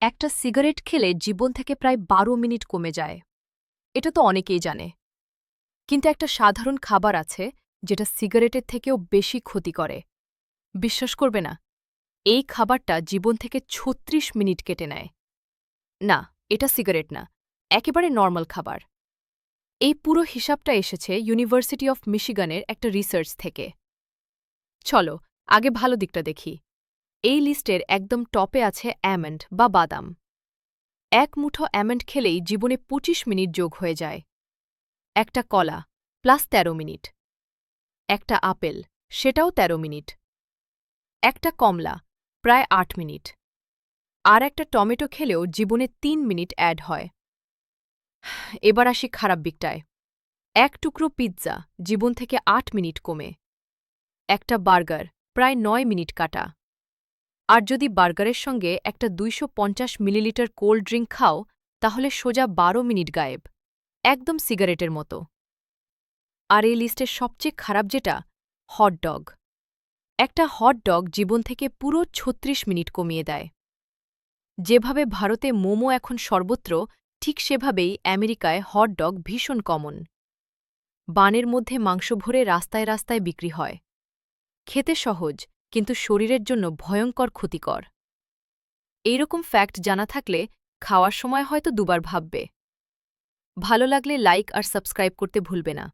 একটা সিগারেট খেলে জীবন থেকে প্রায় ১২ মিনিট কমে যায়। এটা তো অনেকেই জানে। কিন্তু একটা সাধারণ খাবার আছে যেটা সিগারেটের থেকেও বেশি ক্ষতি করে। বিশ্বাস করবে না, এই খাবারটা জীবন থেকে ৩৬ মিনিট কেটে নেয়। না, এটা সিগারেট না, একেবারে নরমাল খাবার। এই পুরো হিসাবটা এসেছে ইউনিভার্সিটি অফ মিশিগানের একটা রিসার্চ থেকে। চলো, আগে ভালো দিকটা দেখি। এই লিস্টের একদম টপে আছে অ্যামন্ড বা বাদাম। এক মুঠো অ্যামন্ড খেলেই জীবনে ২৫ মিনিট যোগ হয়ে যায়। একটা কলা প্লাস ১৩ মিনিট। একটা আপেল, সেটাও ১৩ মিনিট। একটা কমলা, প্রায় ৮ মিনিট। আর একটা টমেটো খেলেও জীবনে ৩ মিনিট অ্যাড হয়। এবার আসি খারাপ দিকটায়। এক টুকরো পিৎজা, জীবন থেকে ৮ মিনিট কমে। একটা বার্গার, প্রায় ৯ মিনিট কাটা। আর যদি বার্গারের সঙ্গে একটা ২৫০ মিলিলিটার কোল্ড ড্রিঙ্ক খাও, তাহলে সোজা ১২ মিনিট গায়েব, একদম সিগারেটের মতো। আর এই লিস্টের সবচেয়ে খারাপ যেটা, হটডগ। একটা হটডগ জীবন থেকে পুরো ৩৬ মিনিট কমিয়ে দেয়। যেভাবে ভারতে মোমো এখন সর্বত্র, ঠিক সেভাবেই আমেরিকায় হটডগ ভীষণ কমন। বানের মধ্যে মাংস ভরে রাস্তায় রাস্তায় বিক্রি হয়। খেতে সহজ, কিন্তু শরীরের জন্য ভয়ঙ্কর ক্ষতিকর। এইরকম ফ্যাক্ট জানা থাকলে খাওয়ার সময় হয়তো দুবার ভাববে। ভালো লাগলে লাইক আর সাবস্ক্রাইব করতে ভুলবে না।